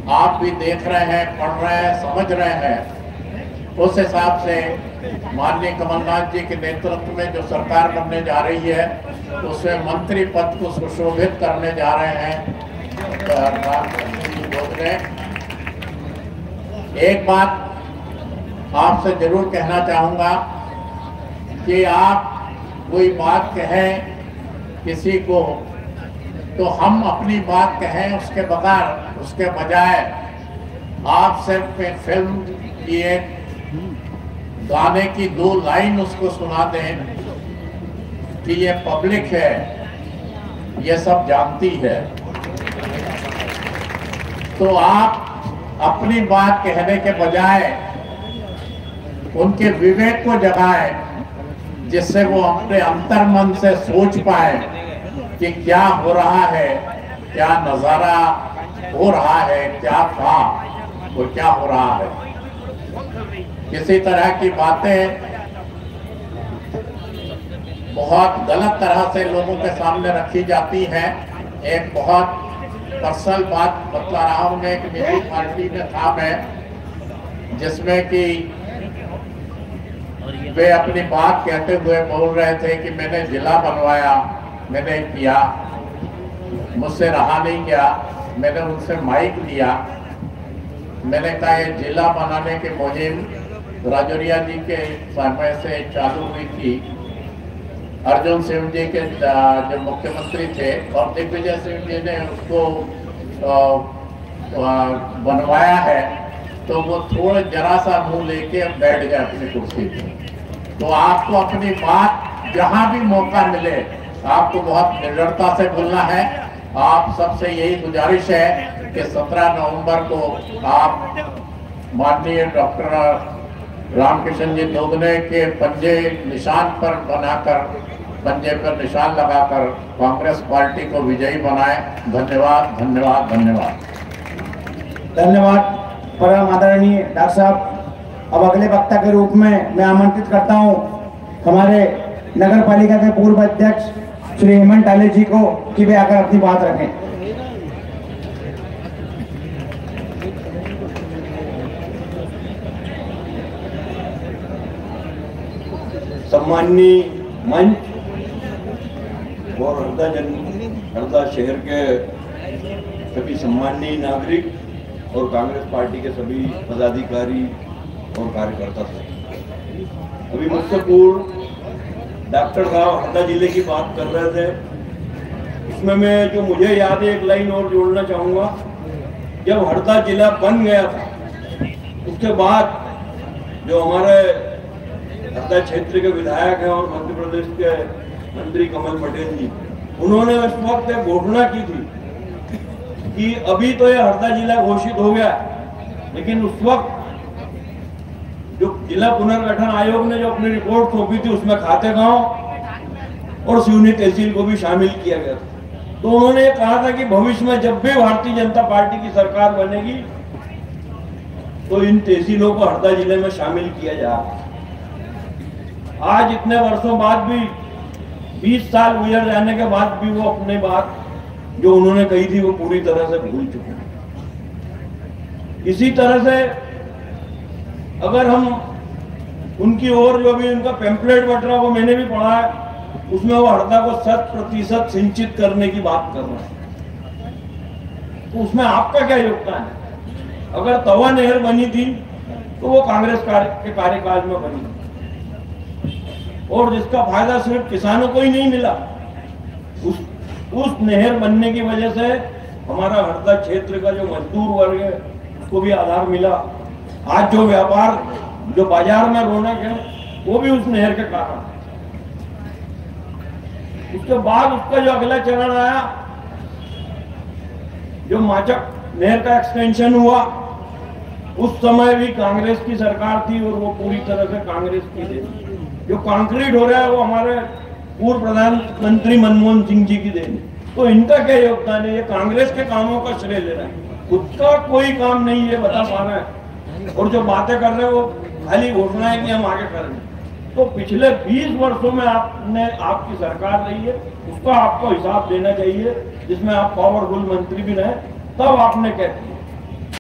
आप भी देख रहे हैं, पढ़ रहे हैं, समझ रहे हैं। उस हिसाब से माननीय कमलनाथ जी के नेतृत्व में जो सरकार बनने जा रही है, उसमें मंत्री पद को सुशोभित करने जा रहे हैं लोग ने। एक बात आपसे जरूर कहना चाहूंगा कि आप कोई बात कहें किसी को, तो हम अपनी बात कहें उसके बजाय आप सिर्फ एक फिल्म की एक गाने की 2 लाइन उसको सुना दें कि ये पब्लिक है, ये सब जानती है। तो आप अपनी बात कहने के बजाय उनके विवेक को जगाएं, जिससे वो अपने अंतर्मन से सोच पाए कि क्या हो रहा है, क्या नजारा हो रहा है, क्या था और क्या हो रहा है। किसी तरह की बातें बहुत गलत तरह से लोगों के सामने रखी जाती हैं। एक बहुत पर्सनल बात बतला रहा हूं मैं कि मेरी पार्टी में था मैं, जिसमें कि वे अपनी बात कहते हुए बोल रहे थे कि मैंने जिला बनवाया, मैंने किया, मुझसे रहा नहीं गया। मैंने उनसे माइक लिया, मैंने कहा ये जिला बनाने की मुहिम राजौरिया जी के समय से चालू हुई थी। अर्जुन सिंह जी के जो मुख्यमंत्री थे और दिग्विजय सिंह जी ने उसको बनवाया है, तो वो थोड़ा जरा सा मुंह लेके बैठ गए अपनी कुर्सी पे। तो आपको अपनी बात जहां भी मौका मिले आपको बहुत निडरता से बोलना है। आप सबसे यही गुजारिश है कि 17 नवंबर को आप माननीय डॉक्टर रामकिशन जी दोगने के पंजे निशान पर बनाकर, पंजे पर निशान लगाकर कांग्रेस पार्टी को विजयी बनाएं। धन्यवाद, धन्यवाद, धन्यवाद, धन्यवाद। परम आदरणीय डॉक्टर साहब, अब अगले वक्ता के रूप में मैं आमंत्रित करता हूं हमारे नगर पालिका के पूर्व अध्यक्ष श्री हेमंत आले जी को कि वे आकर अपनी बात रखें। सम्माननीय मंच और हरदा शहर के सभी सम्माननीय नागरिक और कांग्रेस पार्टी के सभी पदाधिकारी और कार्यकर्ता थे। अभी मुझसे पूर्व डॉक्टर साहब हरदा जिले की बात कर रहे थे, उसमें मैं जो मुझे याद है एक लाइन और जोड़ना चाहूँगा। जब हरदा जिला बन गया था, उसके बाद जो हमारे हरदा क्षेत्र के विधायक हैं और मध्य प्रदेश के मंत्री कमल पटेल जी, उन्होंने उस वक्त एक घोषणा की थी कि अभी तो ये हरदा जिला घोषित हो गया, लेकिन उस वक्त जो जिला पुनर्गठन आयोग ने जो अपनी रिपोर्ट सौंपी थी उसमें खाते गांव और सिवनी तहसील को भी शामिल किया गया था। तो उन्होंने ये कहा था कि भविष्य में जब भी भारतीय जनता पार्टी की सरकार बनेगी तो इन तहसीलों को हरदा जिले में शामिल किया जाएगा। आज इतने वर्षों बाद भी, 20 साल गुजर जाने के बाद भी वो अपनी बात जो उन्होंने कही थी वो पूरी तरह से भूल चुके हैं। इसी तरह से अगर हम उनकी ओर जो भी उनका पैम्पलेट बट रहा वो मैंने भी पढ़ा है, उसमें वो हरदा को 100% सिंचित करने की बात कर रहे हैं। तो उसमें आपका क्या योगदान है? अगर तवा नहर बनी थी तो वो कांग्रेस के कार्यकाल में बनी और जिसका फायदा सिर्फ किसानों को ही नहीं मिला, उस नहर बनने की वजह से हमारा हरदा क्षेत्र का जो मजदूर वर्ग है उसको भी आधार मिला। आज जो व्यापार, जो बाजार में रौनक है, वो भी उस नहर के कारण। उसके बाद उसका जो अगला चरण आया, जो माचक नहर का एक्सटेंशन हुआ, उस समय भी कांग्रेस की सरकार थी और वो पूरी तरह से कांग्रेस की थी। जो कंक्रीट हो रहा है वो हमारे पूर्व प्रधानमंत्री मनमोहन सिंह जी की देन। तो इनका क्या योगदान है? ये कांग्रेस के कामों का श्रेय ले रहा है, खुद का कोई काम नहीं ये बता पा रहे हैं। और जो बातें कर रहे हैं वो खाली घोषणा है कि हम आगे करेंगे। तो पिछले 20 वर्षों में आपकी सरकार रही है, उसका आपको हिसाब देना चाहिए, जिसमें आप पावरफुल मंत्री भी रहे, तब आपने क्या किया।